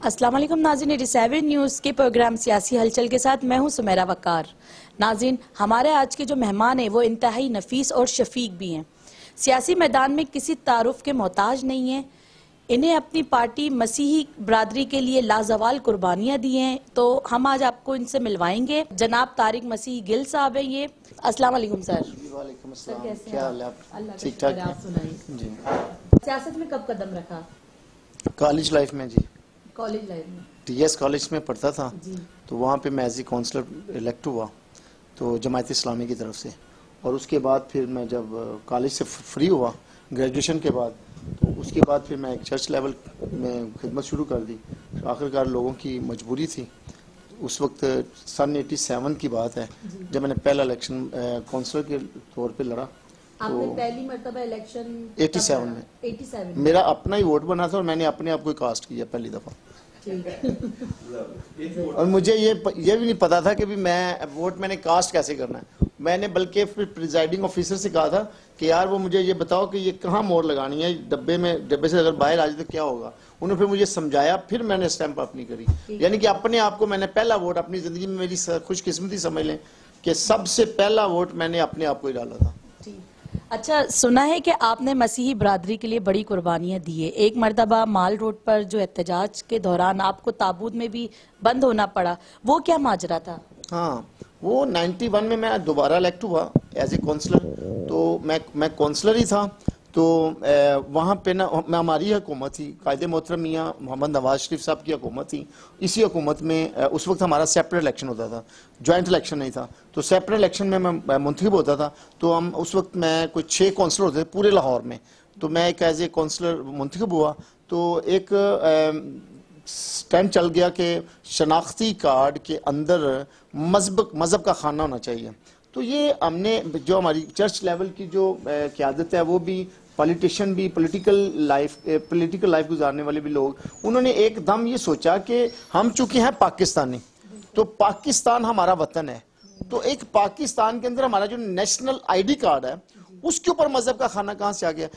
अस्सलाम वालेकुम नाज़रीन, 87 न्यूज़ के प्रोग्राम सियासी हलचल के साथ मैं हूं सुमेरा वकार। नाज़रीन, हमारे आज के जो मेहमान हैं वो इंतहाई नफीस और शफीक भी हैं। सियासी मैदान में किसी तारुफ के मोहताज नहीं हैं। इन्हें अपनी पार्टी मसीही बरादरी के लिए लाजवाल कुर्बानियां दी हैं। तो हम आज आपको इनसे मिलवाएंगे। जनाब तारिक मसीह गिल साहब हैं ये। अस्सलाम वालेकुम सर। वालेकुम सर, अस्सलाम। कैसे क्या हैं हाल है? आप? ठीक ठाक आप सुनाइए जी। सियासत में कब कदम रखा? कॉलेज लाइफ में जी, कॉलेज लाइफ में? टीएस कॉलेज में पढ़ता था जी। तो वहाँ पे मैं एज ए काउंसलर इलेक्ट हुआ तो जमात इस्लामी की तरफ से। और उसके बाद फिर मैं जब कॉलेज से फ्री हुआ ग्रेजुएशन के बाद, तो उसके बाद फिर मैं एक चर्च लेवल में खिदमत शुरू कर दी। तो आखिरकार लोगों की मजबूरी थी। उस वक्त सन 87 की बात है जब मैंने पहला इलेक्शन काउंसलर के तौर पे लड़ा। आपने पहली मर्तबा इलेक्शन 87 में 87 मेरा अपना ही वोट बना था और मैंने अपने आप को कास्ट किया पहली दफा। और मुझे ये भी नहीं पता था कि भी मैं वोट मैंने कास्ट कैसे करना है। मैंने बल्कि फिर प्रिजाइडिंग ऑफिसर से कहा था कि यार वो मुझे ये बताओ कि ये कहाँ मोहर लगानी है, डब्बे से अगर बाहर आ जाए तो क्या होगा। उन्होंने फिर मुझे समझाया, फिर मैंने स्टैंप अपनी करी। यानी कि अपने आप को मैंने पहला वोट अपनी जिंदगी में, मेरी खुशकिस्मती समझ लें कि सबसे पहला वोट मैंने अपने आप को ही डाला था। अच्छा, सुना है कि आपने मसीही बरादरी के लिए बड़ी कुर्बानियां दी है। एक मर्तबा माल रोड पर जो एहतजाज के दौरान आपको ताबूत में भी बंद होना पड़ा, वो क्या माजरा था? हाँ, वो 91 में मैं दोबारा इलेक्ट हुआ एज ए काउंसलर। तो मैं काउंसलर ही था। तो वहाँ पे ना हमारी हुकूमत थी, कायदे मोहतरम मियाँ मोहम्मद नवाज शरीफ साहब की हुकूमत थी। इसी हुकूमत में उस वक्त हमारा सेपरेट इलेक्शन होता था, जॉइंट इलेक्शन नहीं था। तो सेपरेट इलेक्शन में मैं मुंतखब होता था। तो हम उस वक्त मैं कोई 6 काउंसलर होते थे पूरे लाहौर में। तो मैं एक एज ए काउंसलर मुंतखब हुआ। तो एक स्टैंड चल गया कि शनाख्ती कार्ड के अंदर मजहब का खाना होना चाहिए। तो ये हमने जो हमारी चर्च लेवल की जो क़यादत है, वो भी पॉलिटिशियन भी, पॉलिटिकल लाइफ गुजारने वाले भी लोग, उन्होंने एकदम ये सोचा कि हम चूंकि हैं पाकिस्तानी, तो पाकिस्तान हमारा वतन है, तो एक पाकिस्तान के अंदर हमारा जो नेशनल आईडी कार्ड है उसके ऊपर मजहब का खाना कहां से आ गया।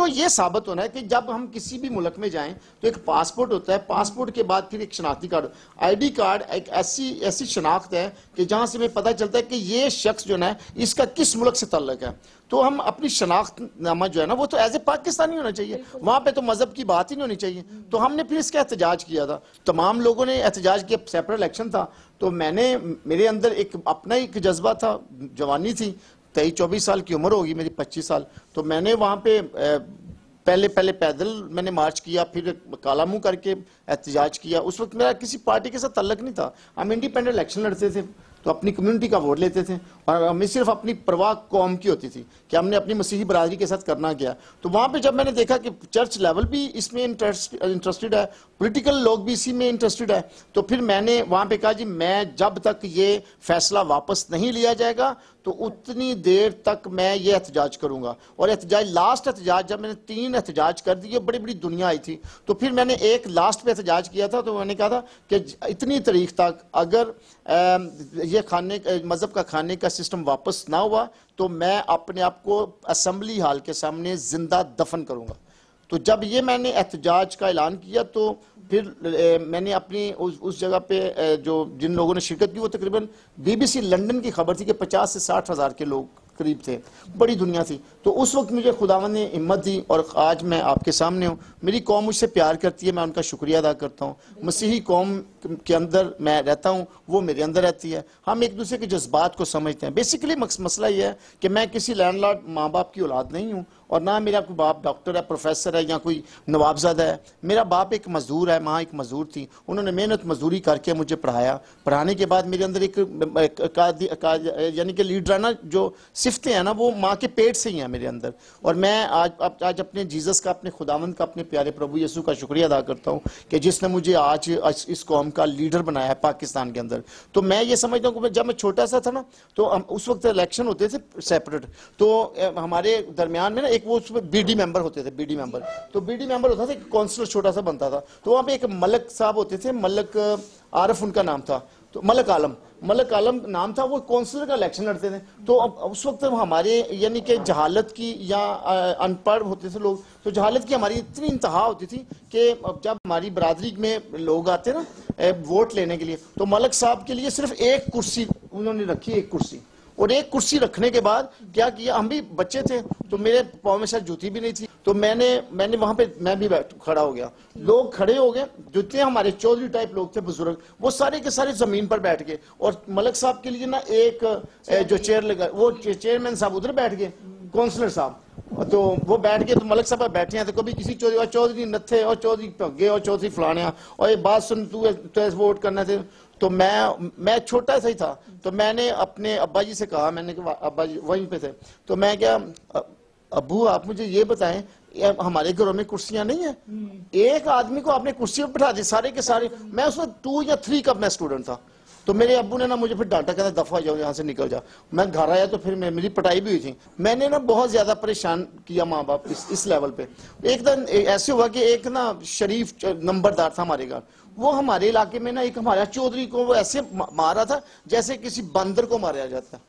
ये साबित होना है कि जब हम किसी भी मुल्क में जाएं तो एक पासपोर्ट होता है, पासपोर्ट के बाद फिर एक शनाख्ती कार्ड। आईडी कार्ड एक ऐसी शनाख्त है कि जहां से हमें पता चलता है कि ये शख्स जो है इसका किस मुल्क से ताल्लुक है। तो हम अपनी शनाख्तनामा जो है ना वो तो एज ए पाकिस्तानी होना चाहिए, वहां पे तो मजहब की बात ही नहीं होनी चाहिए। तो हमने फिर इसका एहतजाज किया था, तमाम लोगों ने एहतजाज किया। सेपरेट इलेक्शन था तो मेरे अंदर एक अपना एक जज्बा था, जवानी थी, 23-24 साल की उम्र होगी मेरी, 25 साल। तो मैंने वहाँ पे पहले पैदल मैंने मार्च किया, फिर काला मुंह करके एहतजाज किया। उस वक्त मेरा किसी पार्टी के साथ तल्लक नहीं था, हम इंडिपेंडेंट इलेक्शन लड़ते थे, तो अपनी कम्युनिटी का वोट लेते थे और हमें सिर्फ अपनी परवाह कौम की होती थी कि हमने अपनी मसीही बरादरी के साथ करना क्या। तो वहाँ पे जब मैंने देखा कि चर्च लेवल भी इसमें इंटरेस्टेड है, पॉलिटिकल लोग भी इसी में इंटरेस्टेड है, तो फिर मैंने वहाँ पे कहा जी मैं जब तक ये फैसला वापस नहीं लिया जाएगा तो उतनी देर तक मैं ये एहतजाज करूंगा। और एहतजाज, लास्ट एहतजाज जब मैंने 3 एहतजाज कर दिए, बड़ी बड़ी दुनिया आई थी, तो फिर मैंने एक लास्ट पे एहतजाज किया था। तो मैंने कहा था कि इतनी तारीख तक अगर ये मजहब का खाने का सिस्टम वापस ना हुआ तो मैं अपने आप को असेंबली हाल के सामने जिंदा दफन करूंगा। तो जब ये मैंने एहतजाज का ऐलान किया तो फिर मैंने अपनी उस जगह पे जो जिन लोगों ने शिरकत की वो तकरीबन BBC लंदन की खबर थी कि 50 से 60 हज़ार के लोग करीब थे, बड़ी दुनिया थी। तो उस वक्त मुझे खुदावंद ने हिम्मत दी और आज मैं आपके सामने हूँ। मेरी कौम मुझसे प्यार करती है, मैं उनका शुक्रिया अदा करता हूँ। मसीही कौम के अंदर मैं रहता हूँ, वो मेरे अंदर रहती है। हम एक दूसरे के जज्बात को समझते हैं। बेसिकली मसला ये है कि मैं किसी लैंडलॉर्ड माँ बाप की औलाद नहीं हूँ और ना मेरा कोई बाप डॉक्टर है, प्रोफेसर है या कोई नवाबजादा है। मेरा बाप एक मजदूर है, माँ एक मजदूर थी। उन्होंने मेहनत मजदूरी करके मुझे पढ़ाया। पढ़ाने के बाद मेरे अंदर यानी कि लीडराना जो सिफ्तें हैं ना वो माँ के पेट से ही हैं मेरे अंदर। और मैं आज अपने जीसस का, अपने खुदावंद का, अपने प्यारे प्रभु यीशु का शुक्रिया अदा करता हूँ कि जिसने मुझे आज इस कौम का लीडर बनाया है पाकिस्तान के अंदर। तो मैं ये समझता हूँ कि जब मैं छोटा सा था ना तो उस वक्त इलेक्शन होते थे सेपरेट, तो हमारे दरमियान में ना एक वो उसमें BD मेंबर होते थे, BD मेंबर। तो BD मेंबर होता था, एक काउंसलर छोटा सा बनता था। तो वहाँ पे एक मलक साहब होते थे, मलक आरफ उनका नाम था, तो मलक मलक आलम नाम था, वो काउंसलर का इलेक्शन लड़ते थे। तो अब उस वक्त हमारे यानी कि जहालत की या अनपढ़ होते थे लोग, तो जहालत की हमारी इतनी इंतहा होती थी कि जब हमारी बरादरी में लोग आते ना वोट लेने के लिए, तो मलक साहब के लिए सिर्फ एक कुर्सी उन्होंने रखी, एक कुर्सी। और एक कुर्सी रखने के बाद क्या किया, हम भी बच्चे थे तो मेरे पाँव में शायद जूती भी नहीं थी, तो मैंने वहां पे मैं भी खड़ा हो गया, लोग खड़े हो गए, जितने हमारे चौधरी टाइप लोग थे बुजुर्ग, वो सारे के सारे जमीन पर बैठ गए। और मलक साहब के लिए ना एक जो चेयर लगा, वो चेयरमैन साहब उधर बैठ गए, काउंसलर साहब, तो वो बैठ गए, तो मलक साहब बैठे हैं, तो कभी किसी चौधरी नत्थे और चौधरी पग्गे और चौधरी फलाने, और ये बात सुन तू वोट करना थे। तो मैं छोटा सा ही था, तो मैंने अपने अब्बा जी से कहा, मैंने कहा अब्बा जी वहीं पे थे, तो मैं क्या अब्बू आप मुझे ये बताएं, हमारे घरों में कुर्सियां नहीं है, एक आदमी को आपने कुर्सी पर बैठा दी सारे के सारे। मैं उसमें 2 या 3 का मैं स्टूडेंट था, तो मेरे अब्बू ने ना मुझे फिर डांटा, कहता दफा जाओ यहाँ से निकल जा। मैं घर आया तो फिर मेरी पिटाई भी हुई थी। मैंने ना बहुत ज्यादा परेशान किया माँ बाप इस लेवल पे। एक दिन ऐसे हुआ कि एक ना शरीफ नंबरदार था हमारे घर, वो हमारे इलाके में ना एक हमारा चौधरी को वो ऐसे मारा था जैसे किसी बंदर को मारा जाता है।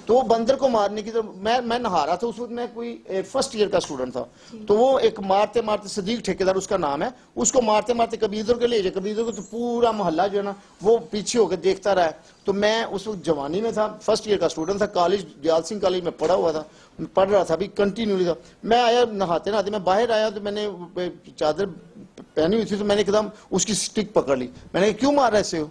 तो बंदर को मारने की, तो मैं नहा रहा था उस वक्त, मैं कोई फर्स्ट ईयर का स्टूडेंट था, तो वो एक मारते मारते सदीक ठेकेदार उसका नाम है, उसको मारते मारते कभी इधर के ले जाए कभी इधर को, तो पूरा मोहल्ला जो है ना वो पीछे होकर देखता रहा। तो मैं उस वक्त जवानी में था, फर्स्ट ईयर का स्टूडेंट था, कॉलेज दयाल सिंह कॉलेज में पढ़ा हुआ था, पढ़ रहा था, अभी कंटिन्यूली था। मैं आया नहाते नहाते, मैं बाहर आया तो मैंने चादर पहनी हुई थी, तो मैंने एकदम उसकी स्टिक पकड़ ली। मैंने क्यों मार रहा है इसे,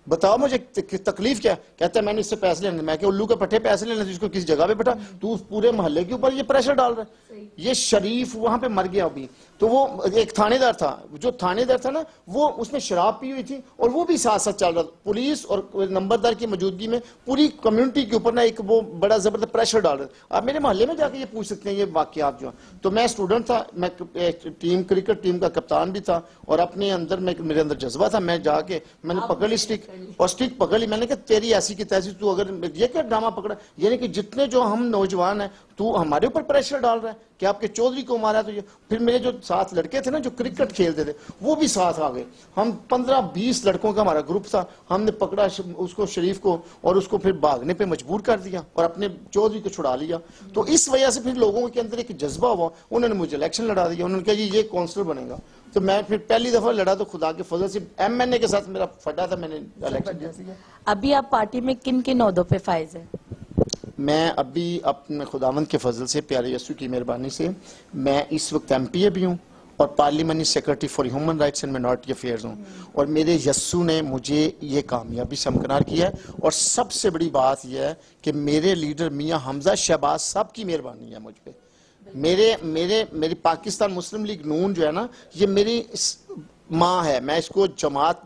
बताओ मुझे तकलीफ क्या। कहता है मैंने इससे पैसे लेने। मैं उल्लू के पट्टे पैसे लेने, जिसको किसी जगह पे बैठा, तू पूरे मोहल्ले के ऊपर ये प्रेशर डाल रहा है। ये शरीफ वहां पे मर गया अभी। तो वो एक थानेदार था, जो थानेदार था ना वो उसमें शराब पी हुई थी और वो भी साथ साथ चल रहा था। पुलिस और नंबरदार की मौजूदगी में पूरी कम्युनिटी के ऊपर ना एक वो बड़ा जबरदस्त प्रेशर डाल रहा था। आप मेरे मोहल्ले में जाके ये पूछ सकते हैं ये वाकयात जो। तो मैं स्टूडेंट था, मैं क्रिकेट टीम का कप्तान भी था, और अपने अंदर मेरे अंदर जज्बा था। मैं जाके मैंने पकड़ ली स्टिक, और स्टिक पकड़ ली। मैंने कहा तेरी ऐसी की तैसी, तू अगर ये क्या ड्रामा पकड़ा, यानी कि जितने जो हम नौजवान हैं तू हमारे ऊपर प्रेशर डाल रहा है कि आपके चौधरी को मारा। तो ये फिर मेरे जो साथ लड़के थे ना जो क्रिकेट खेलते थे वो भी साथ आ गए। हम 15-20 लड़कों का हमारा ग्रुप था। हमने पकड़ा उसको शरीफ को और उसको फिर भागने पे मजबूर कर दिया और अपने चौधरी को छुड़ा लिया। तो इस वजह से फिर लोगों के अंदर एक जज्बा हुआ, उन्होंने मुझे इलेक्शन लड़ा दिया। उन्होंने कहा जी ये काउंसलर बनेगा। तो मैं फिर पहली दफा लड़ा तो खुदा के फजल से एमएनए के साथ मेरा फटा था, मैंने इलेक्शन दिया। अभी आप पार्टी में किन किन ओहदों पे फाइज है? मैं अभी अपने खुदावंद के फजल से, प्यारे यस्सु की मेहरबानी से, मैं इस वक्त एमपीए भी हूँ और parliamentary secretary for human rights and minority affairs हूँ। और मेरे यस्सु ने मुझे ये कामयाबी से हमकनार किया है। और सबसे बड़ी बात यह है कि मेरे लीडर मियाँ हमजा शहबाज साहब की मेहरबानी है मुझ पर। मेरी पाकिस्तान मुस्लिम लीग नून जो है ना, ये मेरी माँ है। मैं इसको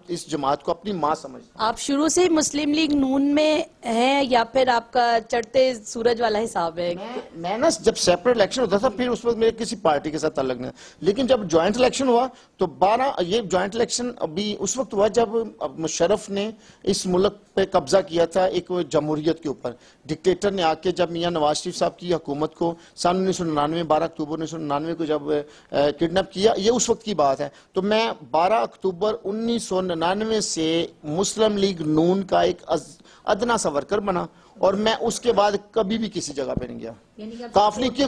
इस जमात को अपनी माँ समझता हूँ। आप शुरू से मुस्लिम लीग नून में हैं या फिर आपका चढ़ते सूरज वाला हिसाब है? मैं ना जब सेपरेट इलेक्शन होता था फिर उस वक्त मेरे किसी पार्टी के साथ ताल्लुक नहीं, लेकिन जब ज्वाइंट इलेक्शन हुआ तो 12 ये ज्वाइंट इलेक्शन अभी उस वक्त हुआ जब मुशर्रफ ने इस मुल्क पे कब्जा किया था एक जमहूरियत के ऊपर। डिक्टेटर ने आके जब मियां नवाज शरीफ साहब की हुकूमत को सन 1999 12 अक्टूबर 1999 को जब किडनैप किया, ये उस वक्त की बात है। तो मैं 12 अक्टूबर 1999 से मुस्लिम लीग नून का एक अदना सा वर्कर बना और मैं उसके बाद कभी भी किसी जगह पे नहीं गया। काफली की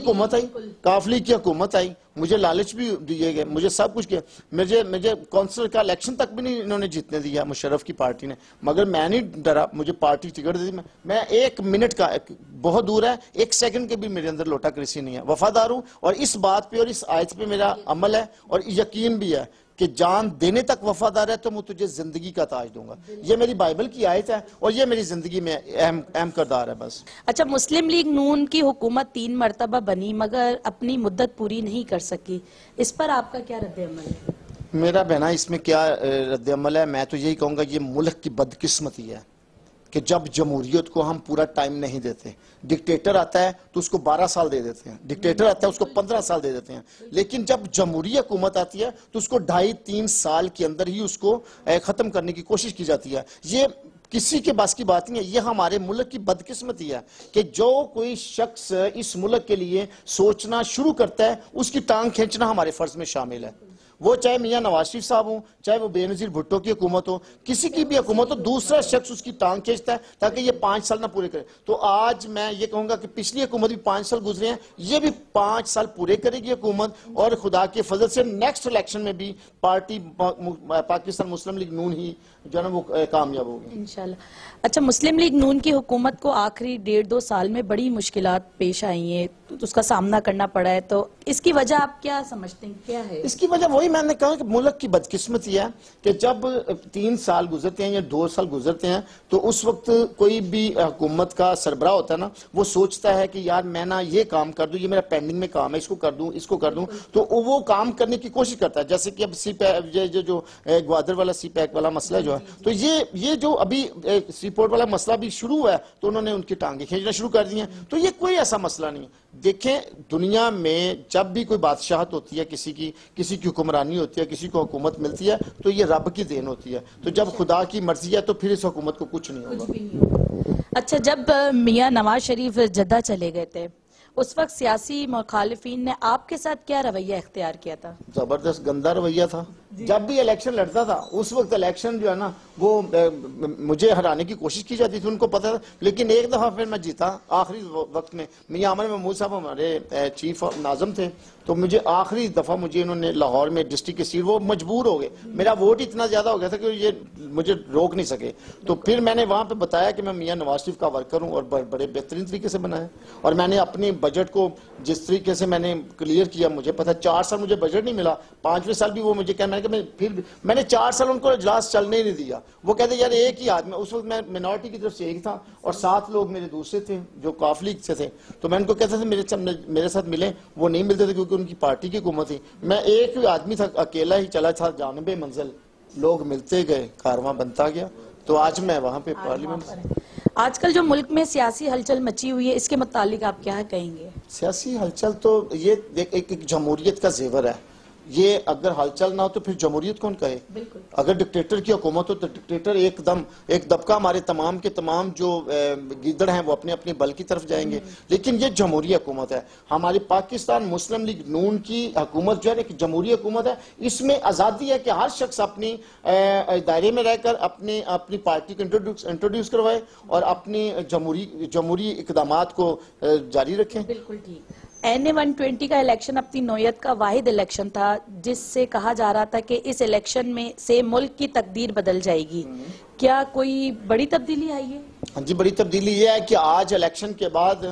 हुकूमत आई, मुझे लालच भी दिए गए, मुझे सब कुछ किया। मुझे काउंसिल का इलेक्शन तक भी नहीं इन्होंने जीतने दिया मुशर्रफ की पार्टी ने, मगर मैं नहीं डरा, मुझे पार्टी टिकट दी। मैं 1 मिनट का बहुत दूर है, 1 सेकंड के भी मेरे अंदर लोटा कृषि नहीं है। वफादार हूं और इस बात पे और इस आयत पे मेरा अमल है और यकीन भी है कि जान देने तक वफादार है तो मैं तुझे जिंदगी का ताज दूंगा। ये मेरी बाइबल की आयत है और ये मेरी जिंदगी में अहम किरदार है बस। अच्छा, मुस्लिम लीग नून की हुकूमत 3 मरतबा बनी मगर अपनी मुद्दत पूरी नहीं कर सकी, इस पर आपका क्या रद्द-ए-अमल है? मेरा बहना इसमें क्या रद्द-ए-अमल है, मैं तो यही कहूंगा ये मुल्क की बदकिस्मती है कि जब जमहूरियत को हम पूरा टाइम नहीं देते। डिक्टेटर आता है तो उसको 12 साल दे देते हैं, डिक्टेटर आता है उसको 15 साल दे देते हैं, लेकिन जब जमहूरी हुकूमत आती है तो उसको 2.5-3 साल के अंदर ही उसको खत्म करने की कोशिश की जाती है। ये किसी के बस की बात नहीं है, ये हमारे मुल्क की बदकिस्मती है कि जो कोई शख्स इस मुल्क के लिए सोचना शुरू करता है उसकी टांग खींचना हमारे फर्ज में शामिल है। वो चाहे मियां नवाज शरीफ साहब हो, चाहे वो बेनजीर भुट्टो की हुकूमत हो, किसी की भी हुकूमत हो, दूसरा शख्स उसकी टांग खींचता है ताकि ये 5 साल ना पूरे करे। तो आज मैं ये कहूंगा कि पिछली हुकूमत भी 5 साल गुजरे हैं, ये भी 5 साल पूरे करेगी हुकूमत, और खुदा के फजल से नेक्स्ट इलेक्शन में भी पार्टी पाकिस्तान मुस्लिम लीग नून ही जो है ना वो कामयाब होगी इंशाल्लाह। अच्छा, मुस्लिम लीग नून की हुकूमत को आखिरी 1.5-2 साल में बड़ी मुश्किलात पेश आई हैं, तो उसका सामना करना पड़ा है, तो इसकी वजह आप क्या समझते हैं, क्या है इसकी वजह? वही मैंने कहा कि मुल्क की बदकिस्मती है कि जब 3 साल गुजरते हैं या 2 साल गुजरते हैं तो उस वक्त कोई भी हुकूमत का सरबराह होता है ना, वो सोचता है कि यार मैं ना ये काम कर दूं, ये मेरा पेंडिंग में काम है, इसको कर दूं, इसको कर दूं, तो वो काम करने की कोशिश करता है। जैसे कि अब सी पैक जो ग्वादर वाला सी पैक वाला मसला जो है, तो ये जो अभी सी पोर्ट वाला मसला भी शुरू हुआ है, तो उन्होंने उनकी टांगे खींचना शुरू कर दी हैं। तो ये कोई ऐसा मसला नहीं है। देखें, दुनिया में जब भी कोई बादशाहत होती है, किसी की हुक्मरानी होती है, किसी को हुकूमत मिलती है, तो ये रब की देन होती है। तो जब खुदा की मर्जी है तो फिर इस हुकूमत को कुछ नहीं होगा। अच्छा, जब मियां नवाज शरीफ जद्दा चले गए थे, उस वक्त सियासी मुखालिफिन ने आपके साथ क्या रवैया इख्तियार किया था? जबरदस्त गंदा रवैया था। जब भी इलेक्शन लड़ता था उस वक्त इलेक्शन जो है ना वो मुझे हराने की कोशिश की जाती थी, उनको पता था। लेकिन एक दफा फिर मैं जीता आखिरी वक्त में। मियां अमर महमूद साहब हमारे चीफ नाज़म थे, तो मुझे आखिरी दफा मुझे इन्होंने लाहौर में डिस्ट्रिक्ट के सीट, वो मजबूर हो गए, मेरा वोट इतना ज्यादा हो गया था कि ये मुझे रोक नहीं सके। तो फिर मैंने वहां पे बताया कि मैं मियां नवाज शरीफ का वर्कर हूँ और बड़े बेहतरीन तरीके से बनाया। और मैंने अपनी बजट को जिस तरीके से मैंने क्लियर किया, मुझे पता 4 साल मुझे बजट नहीं मिला, 5वें साल भी वो मुझे क्या, मैंने 4 साल उनको इजलास चलने नहीं दिया। वो कहते यार एक ही आदमी, उस वक्त मैं मिनॉरिटी की तरफ से एक था और 7 लोग मेरे दूसरे थे जो काफ लीग से थे। तो मैं उनको कहता था मेरे साथ मिले, वो नहीं मिलते थे क्योंकि उनकी पार्टी की हुकूमत थी। मैं एक ही आदमी था, अकेला ही चला था जानबे मंजिल, लोग मिलते गए, कारवां बनता गया। तो आज मैं वहां पे पार्लियामेंट। आजकल जो मुल्क में सियासी हलचल मची हुई है, इसके मुतालिक आप क्या कहेंगे? सियासी हलचल तो ये एक जमहूरियत का जेवर है। ये अगर हलचल ना हो तो फिर जमहूरियत कौन कहे? अगर डिक्टेटर की हुकूमत हो तो डिक्टेटर एक दबका हमारे तमाम के तमाम जो गिदड़ हैं वो अपने अपने बल की तरफ जाएंगे। लेकिन ये जमहूरी हुकूमत है। हमारी पाकिस्तान मुस्लिम लीग नून की हुकूमत जो है एक जमहूरी हुकूमत है। इसमें आज़ादी है कि हर शख्स अपनी दायरे में रहकर अपनी पार्टी को इंट्रोड्यूस करवाए और अपनी जमहूरी इकदामात को जारी रखें। बिल्कुल ठीक। NA 120 का इलेक्शन अपनी नौयत का वाहिद इलेक्शन था जिससे कहा जा रहा था कि इस इलेक्शन में से मुल्क की तकदीर बदल जाएगी। क्या कोई बड़ी तब्दीली आई है? हाँ जी, बड़ी तब्दीली ये है कि आज इलेक्शन के बाद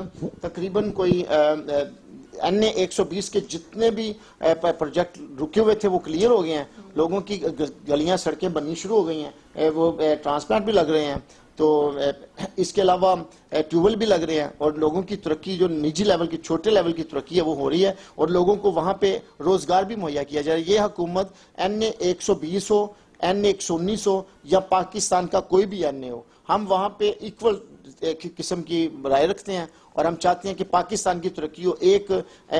तकरीबन कोई NA 120 के जितने भी प्रोजेक्ट रुके हुए थे वो क्लियर हो गए हैं। लोगों की गलियां सड़कें बननी शुरू हो गई हैं, वो ट्रांसप्लांट भी लग रहे हैं। तो इसके अलावा ट्यूबवेल भी लग रहे हैं और लोगों की तरक्की जो निजी लेवल की, छोटे लेवल की तरक्की है वो हो रही है और लोगों को वहां पे रोजगार भी मुहैया किया जा रहा है। ये हुकूमत NA 120 हो, NA 119 हो या पाकिस्तान का कोई भी NA हो, हम वहां पे इक्वल किस्म की राय रखते हैं और हम चाहते हैं कि पाकिस्तान की तरक्की हो। एक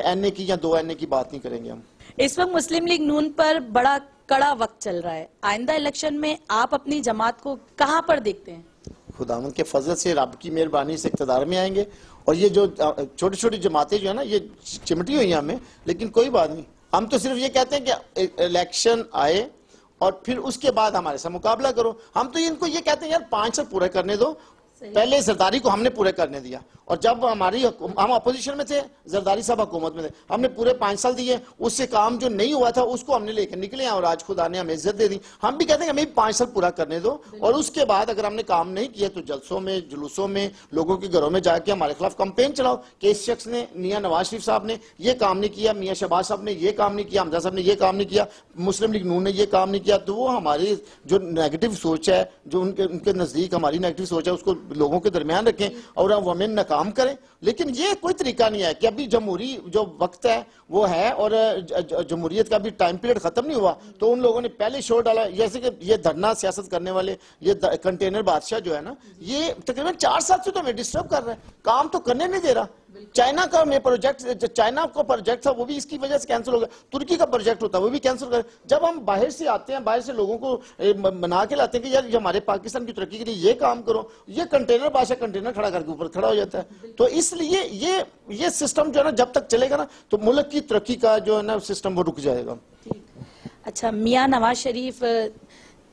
NA की या 2 NA की बात नहीं करेंगे हम। इस वक्त मुस्लिम लीग नून पर बड़ा कड़ा वक्त चल रहा है। आइंदा इलेक्शन में आप अपनी जमात को कहां पर देखते हैं? खुदावंद के फजल से, रब की मेहरबानी से इक़्तिदार में आएंगे। और ये जो छोटी छोटी जमातें जो है ना ये चिमटी हुई हैं हमें, लेकिन कोई बात नहीं। हम तो सिर्फ ये कहते हैं कि इलेक्शन आए और फिर उसके बाद हमारे साथ मुकाबला करो। हम तो इनको ये कहते हैं यार 5 साल पूरे करने दो। पहले जरदारी को हमने पूरे करने दिया और जब हम अपोजिशन में थे, जरदारी साहब हुकूमत में थे, हमने पूरे 5 साल दिए। उससे काम जो नहीं हुआ था उसको हमने लेकर निकले हैं और आज खुदा ने हमें इज्जत दे दी। हम भी कहते हैं हमें 5 साल पूरा करने दो और उसके बाद अगर हमने काम नहीं किया तो जलसों में, जुलूसों में, लोगों के घरों में जाके हमारे खिलाफ कंपेन चलाओ कि इस शख्स ने, मियां नवाज शरीफ साहब ने ये काम नहीं किया, मियां शहबाज साहब ने ये काम नहीं किया, हमजा साहब ने ये काम नहीं किया, मुस्लिम लीग नून ने ये काम नहीं किया। तो वो हमारी जो नेगेटिव सोच है, जो उनके नजदीक हमारी नेगेटिव सोच है, उसको लोगों के दरमियान रखें और वो हमें नाकाम करें। लेकिन ये कोई तरीका नहीं है कि अभी जमहूरी जो वक्त है वो है और जमहूरियत का भी टाइम पीरियड खत्म नहीं हुआ तो उन लोगों ने पहले शोर डाला। जैसे कि ये धरना सियासत करने वाले ये कंटेनर बादशाह जो है ना, ये तकरीबन 4 साल से तो हमें डिस्टर्ब कर रहा है, काम तो करने नहीं दे रहा। चाइना का चाइना का प्रोजेक्ट था वो भी इसकी वजह से कैंसिल हो गया। तुर्की का प्रोजेक्ट होता है वो भी कैंसिल कर। जब हम बाहर से आते हैं, बाहर से लोगों को बना के लाते हैं कि यार हमारे पाकिस्तान की तरक्की के लिए ये काम करो, ये कंटेनर बादशाह कंटेनर खड़ा करके ऊपर खड़ा हो जाता है। तो इसलिए ये सिस्टम जो है ना जब तक चलेगा ना तो मुल्क की तरक्की का जो है ना सिस्टम वो रुक जाएगा। अच्छा, मियां नवाज शरीफ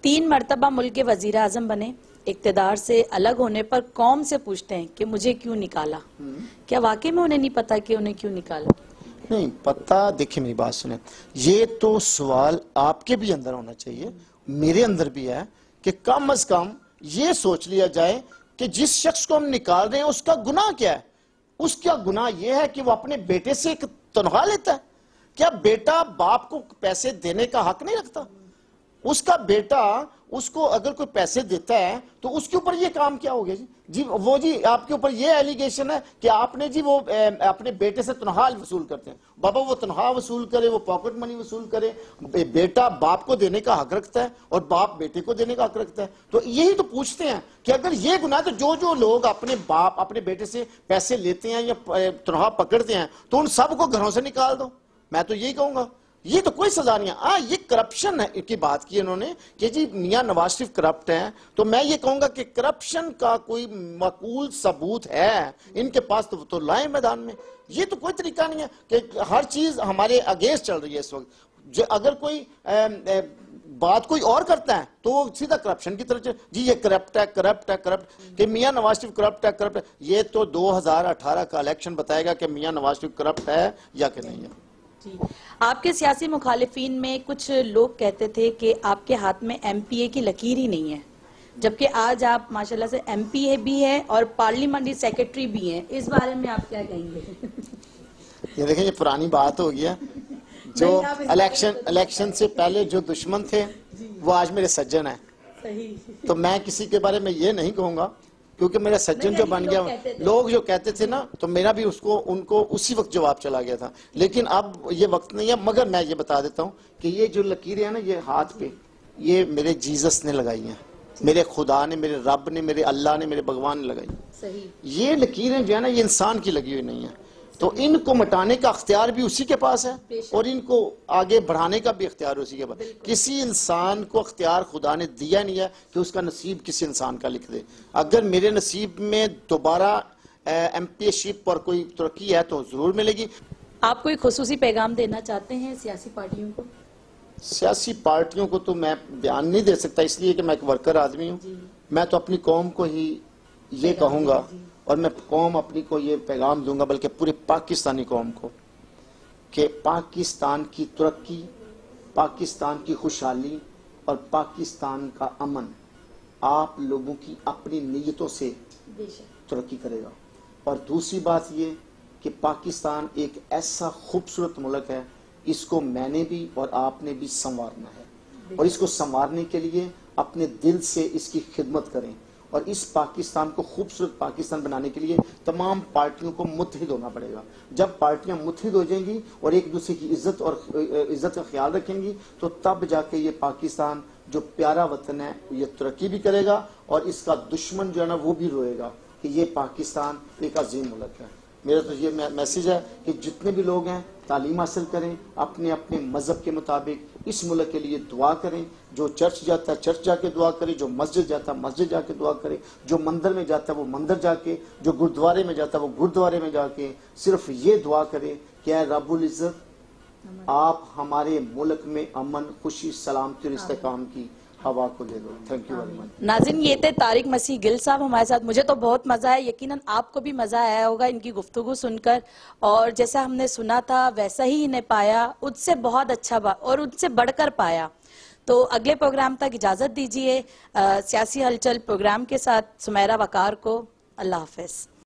3 मरतबा मुल्क के वजीर आजम बने, इक्तदार से अलग होने पर कौम से पूछते हैं कि मुझे क्यों निकाला। क्या वाकई में उन्हें नहीं पता कि उन्हें क्यों निकाला? नहीं पता। देखिए मेरी बात सुने, ये तो सवाल आपके भी अंदर होना चाहिए, मेरे अंदर भी है कि कम से कम ये सोच लिया जाए कि जिस शख्स को हम निकाल रहे हैं उसका गुनाह क्या है। उसका गुनाह यह है कि वो अपने बेटे से एक तनख्वाह लेता है। क्या बेटा बाप को पैसे देने का हक नहीं रखता? उसका बेटा उसको अगर कोई पैसे देता है तो उसके ऊपर ये काम क्या हो गया जी? वो जी आपके ऊपर ये एलिगेशन है कि आपने जी वो अपने बेटे से तनख्वाह वसूल करते हैं। बाबा वो तनख्वाह वसूल करे, वो पॉकेट मनी वसूल करे, बेटा बाप को देने का हक रखता है और बाप बेटे को देने का हक रखता है। तो यही तो पूछते हैं कि अगर ये गुनाह, तो जो जो लोग अपने बाप अपने बेटे से पैसे लेते हैं या तनख्वाह पकड़ते हैं तो उन सबको घरों से निकाल दो। मैं तो यही कहूंगा, ये तो कोई सजा नहीं है। ये करप्शन है की बात की इन्होंने कि जी मियां नवाज शरीफ करप्ट हैं, तो मैं ये कहूंगा कि करप्शन का कोई माकूल सबूत है इनके पास तो लाए मैदान में। ये तो कोई तरीका नहीं है कि हर चीज हमारे अगेंस्ट चल रही है इस वक्त। अगर कोई बात कोई और करता है तो वो सीधा करप्शन की तरफ जी ये करप्ट है, करप्ट है, करप्ट, कि मियां नवाज शरीफ करप्ट है, करप्ट है। ये तो 2018 का इलेक्शन बताएगा कि मियां नवाज शरीफ करप्ट है या कि नहीं है। जी, आपके सियासी मुखालिफिन में कुछ लोग कहते थे कि आपके हाथ में MPA की लकीर ही नहीं है, जबकि आज आप माशाल्लाह से MPA भी है और पार्लियामेंट्री सेक्रेटरी भी हैं। इस बारे में आप क्या कहेंगे? ये देखें, ये पुरानी बात हो गई है। जो इलेक्शन से पहले जो दुश्मन थे वो आज मेरे सज्जन हैं। सही। तो मैं किसी के बारे में ये नहीं कहूंगा क्योंकि मेरा सज्जन जो बन गया, लोग जो कहते थे ना, तो मेरा भी उनको उसी वक्त जवाब चला गया था। लेकिन अब ये वक्त नहीं है। मगर मैं ये बता देता हूँ कि ये जो लकीरें हैं ना, ये हाथ पे, ये मेरे जीसस ने लगाई हैं, मेरे खुदा ने, मेरे रब ने, मेरे अल्लाह ने, मेरे भगवान ने लगाई। सही। ये लकीरें जो है ना, ये इंसान की लगी हुई नहीं है। तो इनको मिटाने का अख्तियार भी उसी के पास है और इनको आगे बढ़ाने का भी अख्तियार उसी के पास। किसी इंसान को अख्तियार खुदा ने दिया नहीं है कि उसका नसीब किसी इंसान का लिख दे। अगर मेरे नसीब में दोबारा MPA पर कोई तरक्की है तो जरूर मिलेगी। आप कोई खुसूसी पैगाम देना चाहते हैं सियासी पार्टियों को? सियासी पार्टियों को तो मैं बयान नहीं दे सकता, इसलिए कि मैं एक वर्कर आदमी हूँ। मैं तो अपनी कौम को ही ये कहूँगा और मैं कौम अपनी को ये पैगाम दूंगा, बल्कि पूरे पाकिस्तानी कौम को, कि पाकिस्तान की तरक्की, पाकिस्तान की खुशहाली और पाकिस्तान का अमन आप लोगों की अपनी नीयतों से तरक्की करेगा। और दूसरी बात ये कि पाकिस्तान एक ऐसा खूबसूरत मुल्क है, इसको मैंने भी और आपने भी संवारना है और इसको संवारने के लिए अपने दिल से इसकी खिदमत करें। और इस पाकिस्तान को खूबसूरत पाकिस्तान बनाने के लिए तमाम पार्टियों को मुत्तहिद होना पड़ेगा। जब पार्टियां मुत्तहिद हो जाएंगी और एक दूसरे की इज्जत का ख्याल रखेंगी तो तब जाके ये पाकिस्तान जो प्यारा वतन है ये तरक्की भी करेगा और इसका दुश्मन जो है ना वो भी रोएगा कि ये पाकिस्तान एक अजीम मुल्क है। मेरा तो ये मैसेज है कि जितने भी लोग हैं तालीम हासिल करें, अपने अपने मजहब के मुताबिक इस मुल्क के लिए दुआ करें। जो चर्च जाता है चर्च जाके दुआ करे, जो मस्जिद जाता है मस्जिद जाके दुआ करे, जो मंदिर में जाता है वो मंदिर जाके, जो गुरुद्वारे में जाता है वो गुरुद्वारे में जाके सिर्फ ये दुआ करे कि ऐ रब्बुल इज्जत आप हमारे मुल्क में अमन, खुशी, सलामती और इस्तेकाम की हवा को दे दो। Thank you very much. नाज़रीन, ये थे तारिक मसीह गिल साहब हमारे साथ। मुझे तो बहुत मजा आया, यकीनन आपको भी मजा आया होगा इनकी गुफ्तगू सुनकर। और जैसा हमने सुना था वैसा ही इन्हें पाया, उससे बहुत अच्छा और उससे बढ़कर पाया। तो अगले प्रोग्राम तक इजाजत दीजिए। सियासी हलचल प्रोग्राम के साथ सुमेरा वकार को अल्लाह हाफिज।